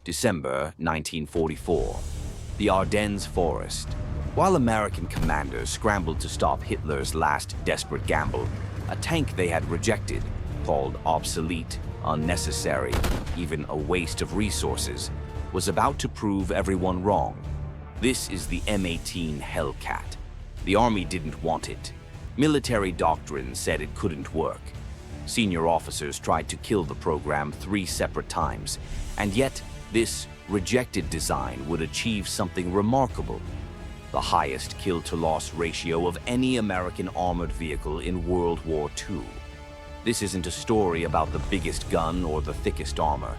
December 1944. The Ardennes forest. While American commanders scrambled to stop Hitler's last desperate gamble, a tank they had rejected, called obsolete, unnecessary, even a waste of resources, was about to prove everyone wrong. This is the M18 Hellcat. The army didn't want it. Military doctrine said it couldn't work. Senior officers tried to kill the program 3 separate times, and yet this rejected design would achieve something remarkable: the highest kill-to-loss ratio of any American armored vehicle in World War II. This isn't a story about the biggest gun or the thickest armor.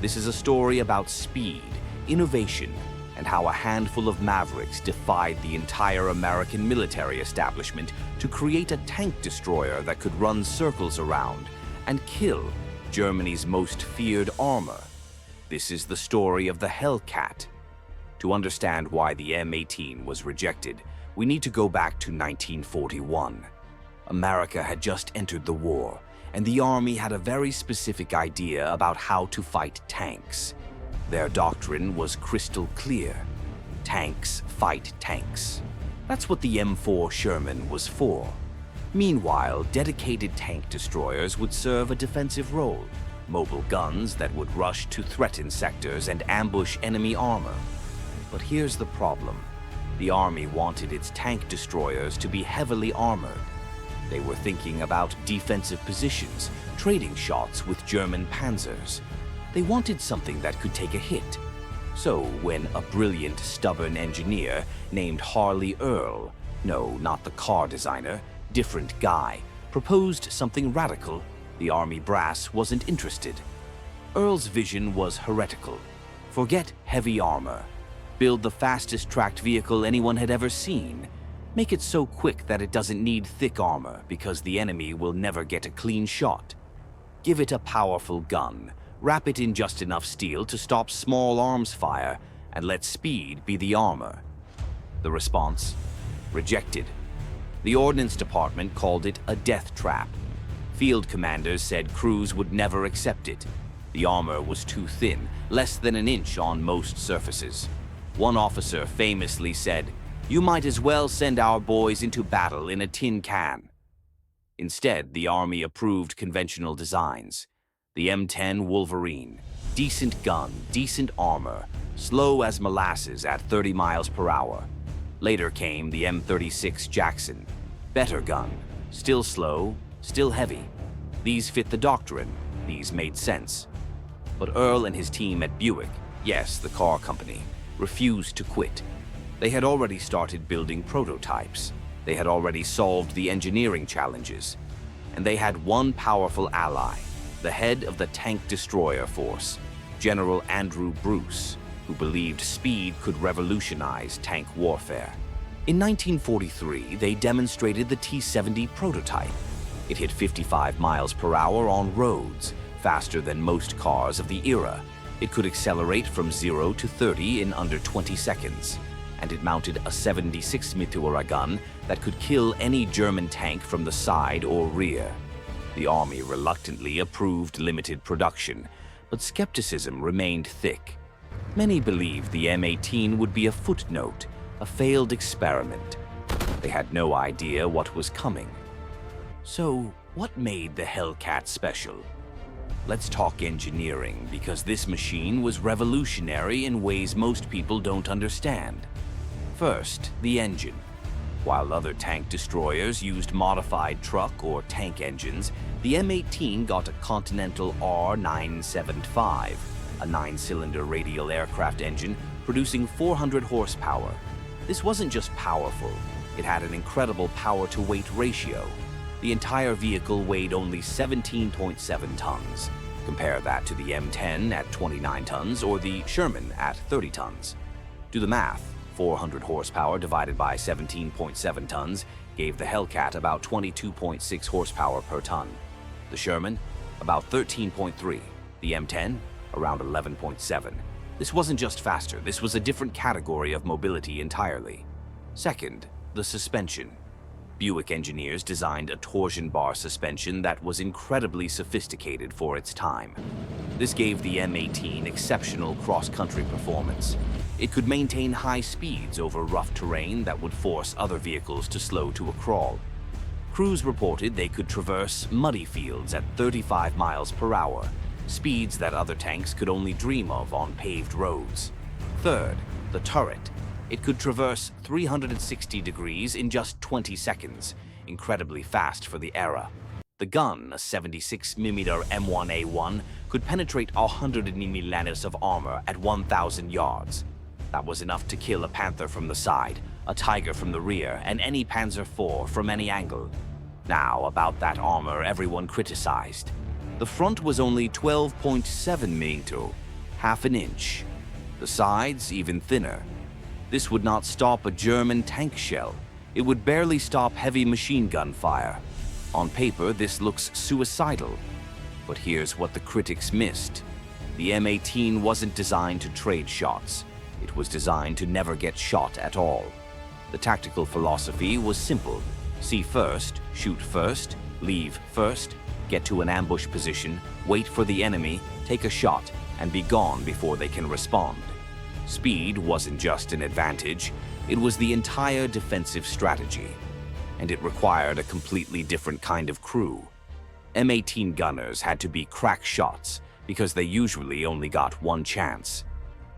This is a story about speed, innovation, and how a handful of mavericks defied the entire American military establishment to create a tank destroyer that could run circles around and kill Germany's most feared armor. This is the story of the Hellcat. To understand why the M18 was rejected, we need to go back to 1941. America had just entered the war, and the army had a very specific idea about how to fight tanks. Their doctrine was crystal clear: tanks fight tanks. That's what the M4 Sherman was for. Meanwhile, dedicated tank destroyers would serve a defensive role: mobile guns that would rush to threaten sectors and ambush enemy armor. But here's the problem: the army wanted its tank destroyers to be heavily armored. They were thinking about defensive positions, trading shots with German panzers. They wanted something that could take a hit. So when a brilliant, stubborn engineer named Harley Earl, no, not the car designer, different guy, proposed something radical, the army brass wasn't interested. Earl's vision was heretical. Forget heavy armor. Build the fastest tracked vehicle anyone had ever seen. Make it so quick that it doesn't need thick armor because the enemy will never get a clean shot. Give it a powerful gun. Wrap it in just enough steel to stop small arms fire, and let speed be the armor. The response? Rejected. The Ordnance Department called it a death trap. Field commanders said crews would never accept it. The armor was too thin, less than an inch on most surfaces. One officer famously said, "You might as well send our boys into battle in a tin can." Instead, the army approved conventional designs. The M10 Wolverine, decent gun, decent armor, slow as molasses at 30 miles per hour. Later came the M36 Jackson, better gun, still slow, still heavy. These fit the doctrine, these made sense. But Earl and his team at Buick, yes, the car company, refused to quit. They had already started building prototypes. They had already solved the engineering challenges. And they had one powerful ally: the head of the tank destroyer force, General Andrew Bruce, who believed speed could revolutionize tank warfare. In 1943, they demonstrated the T-70 prototype. It hit 55 miles per hour on roads, faster than most cars of the era. It could accelerate from 0 to 30 in under 20 seconds. And it mounted a 76 mm gun that could kill any German tank from the side or rear. The army reluctantly approved limited production, but skepticism remained thick. Many believed the M18 would be a footnote, a failed experiment. They had no idea what was coming. So, what made the Hellcat special? Let's talk engineering, because this machine was revolutionary in ways most people don't understand. First, the engine. While other tank destroyers used modified truck or tank engines, the M18 got a Continental R975, a 9-cylinder radial aircraft engine producing 400 horsepower. This wasn't just powerful, it had an incredible power-to-weight ratio. The entire vehicle weighed only 17.7 tons. Compare that to the M10 at 29 tons or the Sherman at 30 tons. Do the math. 400 horsepower divided by 17.7 tons gave the Hellcat about 22.6 horsepower per ton. The Sherman, about 13.3. The M10, around 11.7. This wasn't just faster, this was a different category of mobility entirely. Second, the suspension. Buick engineers designed a torsion bar suspension that was incredibly sophisticated for its time. This gave the M18 exceptional cross-country performance. It could maintain high speeds over rough terrain that would force other vehicles to slow to a crawl. Crews reported they could traverse muddy fields at 35 miles per hour, speeds that other tanks could only dream of on paved roads. Third, the turret. It could traverse 360 degrees in just 20 seconds, incredibly fast for the era. The gun, a 76mm M1A1, could penetrate 100 mm of armor at 1,000 yards. That was enough to kill a Panther from the side, a Tiger from the rear, and any Panzer IV from any angle. Now, about that armor everyone criticized. The front was only 12.7 mm, half an inch. The sides even thinner. This would not stop a German tank shell. It would barely stop heavy machine gun fire. On paper, this looks suicidal. But here's what the critics missed. The M18 wasn't designed to trade shots. It was designed to never get shot at all. The tactical philosophy was simple. See first, shoot first, leave first, get to an ambush position, wait for the enemy, take a shot, and be gone before they can respond. Speed wasn't just an advantage, it was the entire defensive strategy. And it required a completely different kind of crew. M18 gunners had to be crack shots because they usually only got one chance.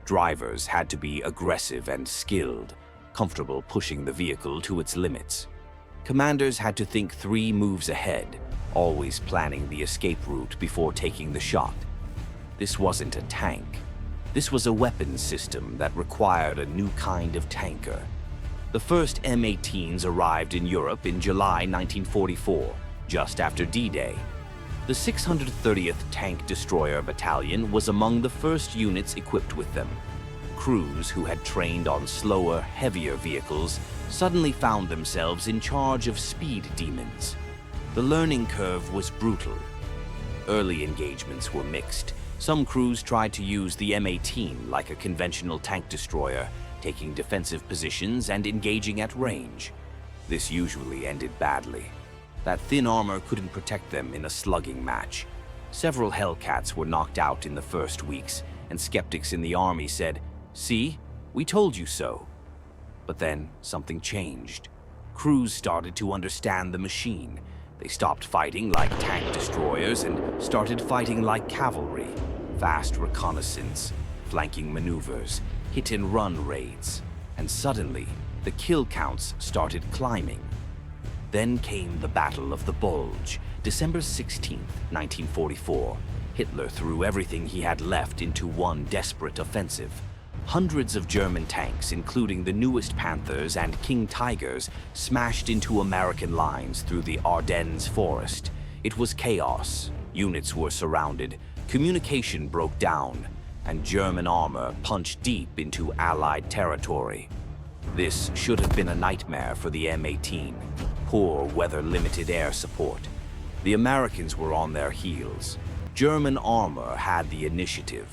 Drivers had to be aggressive and skilled, comfortable pushing the vehicle to its limits. Commanders had to think 3 moves ahead, always planning the escape route before taking the shot. This wasn't a tank. This was a weapons system that required a new kind of tanker. The first M18s arrived in Europe in July 1944, just after D-Day. The 630th Tank Destroyer Battalion was among the first units equipped with them. Crews who had trained on slower, heavier vehicles suddenly found themselves in charge of speed demons. The learning curve was brutal. Early engagements were mixed. Some crews tried to use the M18 like a conventional tank destroyer, taking defensive positions and engaging at range. This usually ended badly. That thin armor couldn't protect them in a slugging match. Several Hellcats were knocked out in the first weeks, and skeptics in the army said, "See, we told you so." But then something changed. Crews started to understand the machine. They stopped fighting like tank destroyers and started fighting like cavalry. Fast reconnaissance, flanking maneuvers, hit-and-run raids. And suddenly, the kill counts started climbing. Then came the Battle of the Bulge, December 16, 1944. Hitler threw everything he had left into one desperate offensive. Hundreds of German tanks, including the newest Panthers and King Tigers, smashed into American lines through the Ardennes forest. It was chaos. Units were surrounded, communication broke down, and German armor punched deep into Allied territory. This should have been a nightmare for the M18. Poor weather-limited air support. The Americans were on their heels. German armor had the initiative.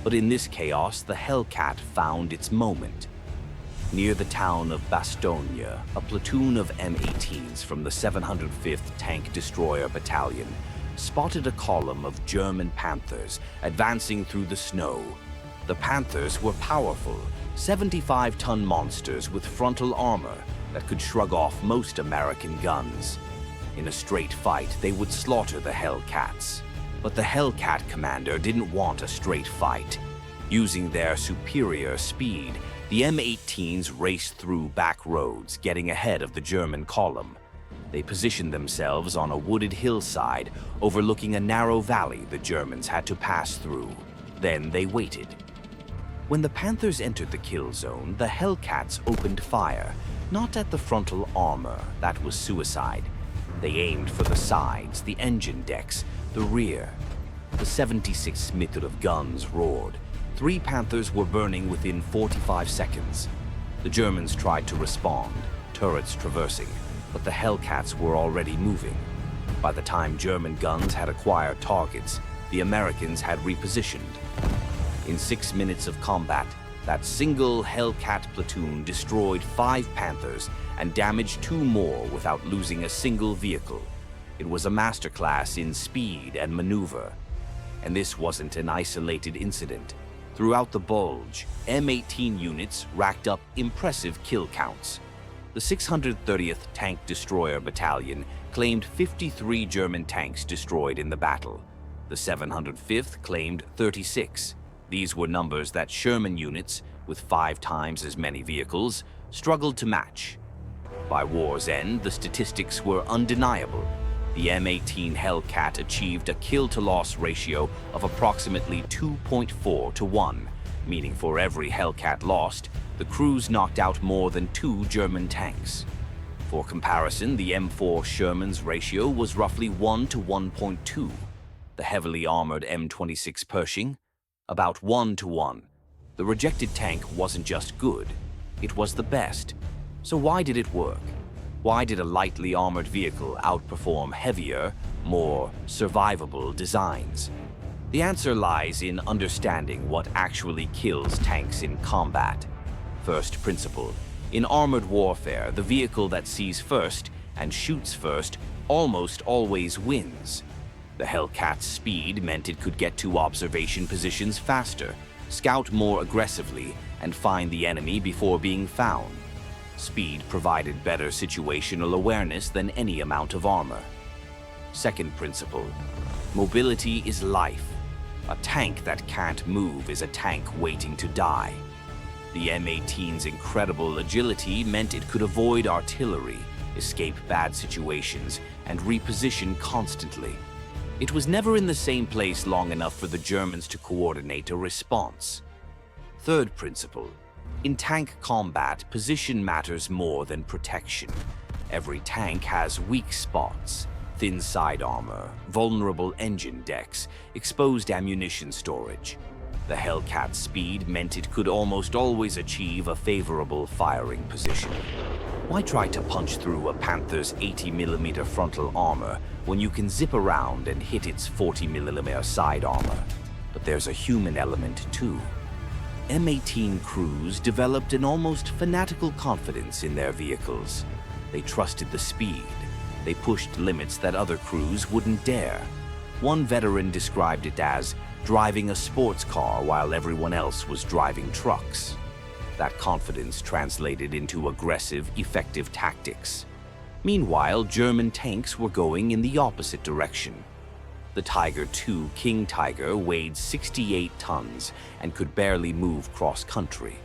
But in this chaos, the Hellcat found its moment. Near the town of Bastogne, a platoon of M18s from the 705th Tank Destroyer Battalion spotted a column of German Panthers advancing through the snow. The Panthers were powerful, 75-ton monsters with frontal armor that could shrug off most American guns. In a straight fight, they would slaughter the Hellcats. But the Hellcat commander didn't want a straight fight. Using their superior speed, the M18s raced through back roads, getting ahead of the German column. They positioned themselves on a wooded hillside, overlooking a narrow valley the Germans had to pass through. Then they waited. When the Panthers entered the kill zone, the Hellcats opened fire, not at the frontal armor, that was suicide. They aimed for the sides, the engine decks, the rear. The 76mm of guns roared. 3 Panthers were burning within 45 seconds. The Germans tried to respond, turrets traversing, but the Hellcats were already moving. By the time German guns had acquired targets, the Americans had repositioned. In 6 minutes of combat, That single Hellcat platoon destroyed 5 Panthers and damaged 2 more without losing a single vehicle. It was a masterclass in speed and maneuver. And this wasn't an isolated incident. Throughout the Bulge, M18 units racked up impressive kill counts. The 630th Tank Destroyer Battalion claimed 53 German tanks destroyed in the battle. The 705th claimed 36. These were numbers that Sherman units, with 5 times as many vehicles, struggled to match. By war's end, the statistics were undeniable. The M18 Hellcat achieved a kill-to-loss ratio of approximately 2.4 to 1, meaning for every Hellcat lost, the crews knocked out more than 2 German tanks. For comparison, the M4 Sherman's ratio was roughly 1 to 1.2. The heavily armored M26 Pershing, about 1 to 1. The rejected tank wasn't just good, it was the best. So why did it work? Why did a lightly armored vehicle outperform heavier, more survivable designs? The answer lies in understanding what actually kills tanks in combat. First principle. In armored warfare, the vehicle that sees first and shoots first almost always wins. The Hellcat's speed meant it could get to observation positions faster, scout more aggressively, and find the enemy before being found. Speed provided better situational awareness than any amount of armor. Second principle. Mobility is life. A tank that can't move is a tank waiting to die. The M18's incredible agility meant it could avoid artillery, escape bad situations, and reposition constantly. It was never in the same place long enough for the Germans to coordinate a response. Third principle. In tank combat, position matters more than protection. Every tank has weak spots: thin side armor, vulnerable engine decks, exposed ammunition storage. The Hellcat's speed meant it could almost always achieve a favorable firing position. Why try to punch through a Panther's 80mm frontal armor when you can zip around and hit its 40mm side armor? But there's a human element too. M18 crews developed an almost fanatical confidence in their vehicles. They trusted the speed. They pushed limits that other crews wouldn't dare. One veteran described it as driving a sports car while everyone else was driving trucks. That confidence translated into aggressive, effective tactics. Meanwhile, German tanks were going in the opposite direction. The Tiger II King Tiger weighed 68 tons and could barely move cross-country.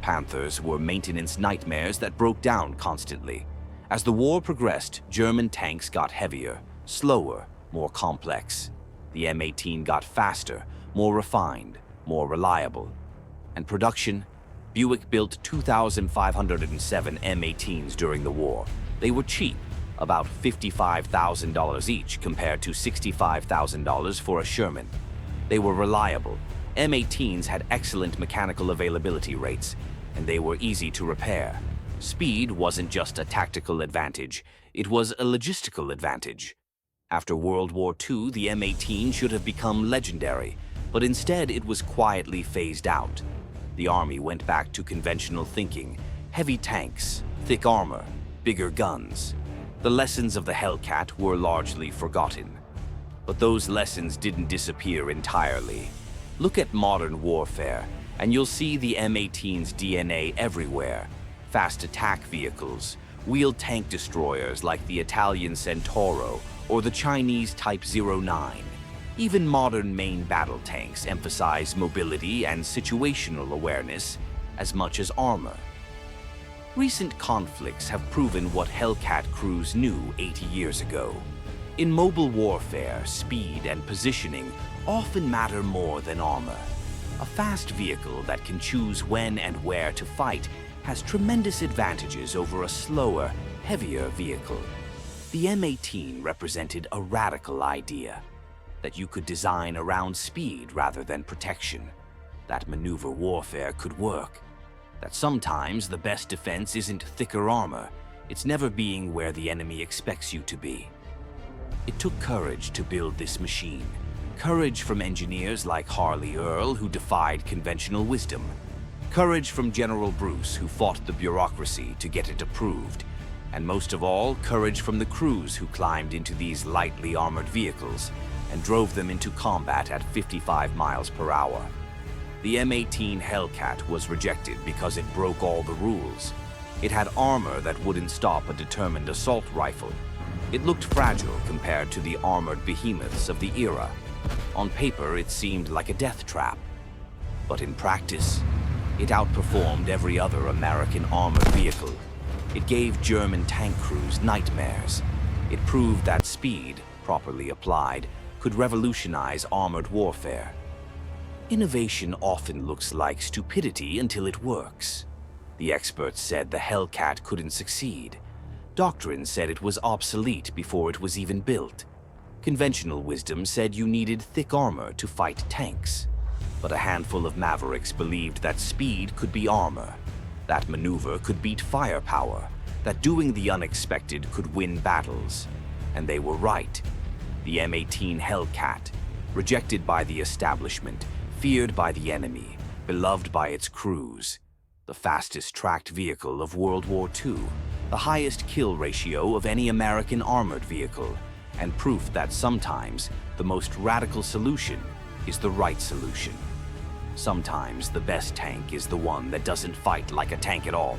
Panthers were maintenance nightmares that broke down constantly. As the war progressed, German tanks got heavier, slower, more complex. The M18 got faster, more refined, more reliable. And production? Buick built 2,507 M18s during the war. They were cheap, about $55,000 each compared to $65,000 for a Sherman. They were reliable. M18s had excellent mechanical availability rates, and they were easy to repair. Speed wasn't just a tactical advantage, it was a logistical advantage. After World War II, the M18 should have become legendary, but instead it was quietly phased out. The Army went back to conventional thinking: heavy tanks, thick armor, bigger guns. The lessons of the Hellcat were largely forgotten. But those lessons didn't disappear entirely. Look at modern warfare, and you'll see the M18's DNA everywhere. Fast attack vehicles, wheeled tank destroyers like the Italian Centauro or the Chinese Type 09. Even modern main battle tanks emphasize mobility and situational awareness as much as armor. Recent conflicts have proven what Hellcat crews knew 80 years ago. In mobile warfare, speed and positioning often matter more than armor. A fast vehicle that can choose when and where to fight has tremendous advantages over a slower, heavier vehicle. The M18 represented a radical idea: that you could design around speed rather than protection, that maneuver warfare could work, that sometimes the best defense isn't thicker armor, it's never being where the enemy expects you to be. It took courage to build this machine, courage from engineers like Harley Earl who defied conventional wisdom, Courage from General Bruce, who fought the bureaucracy to get it approved. And most of all, courage from the crews who climbed into these lightly armored vehicles and drove them into combat at 55 miles per hour. The M18 Hellcat was rejected because it broke all the rules. It had armor that wouldn't stop a determined assault rifle. It looked fragile compared to the armored behemoths of the era. On paper, it seemed like a death trap. But in practice, it outperformed every other American armored vehicle. It gave German tank crews nightmares. It proved that speed, properly applied, could revolutionize armored warfare. Innovation often looks like stupidity until it works. The experts said the Hellcat couldn't succeed. Doctrine said it was obsolete before it was even built. Conventional wisdom said you needed thick armor to fight tanks. But a handful of mavericks believed that speed could be armor, that maneuver could beat firepower, that doing the unexpected could win battles. And they were right. The M18 Hellcat, rejected by the establishment, feared by the enemy, beloved by its crews, the fastest tracked vehicle of World War II, the highest kill ratio of any American armored vehicle, and proof that sometimes the most radical solution is the right solution. Sometimes the best tank is the one that doesn't fight like a tank at all.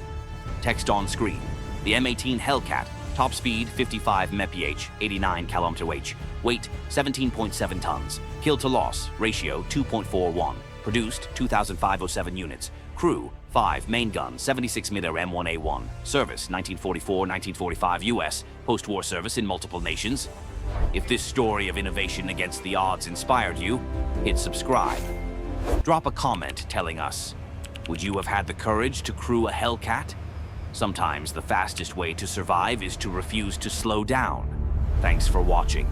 Text on screen. The M18 Hellcat, top speed 55 mph, 89 km/h, weight 17.7 tons, kill to loss ratio 2.41, produced 2,507 units, crew 5, main gun 76 mm M1A1, service 1944-1945 US, post-war service in multiple nations. If this story of innovation against the odds inspired you, hit subscribe. Drop a comment telling us, would you have had the courage to crew a Hellcat? Sometimes the fastest way to survive is to refuse to slow down. Thanks for watching.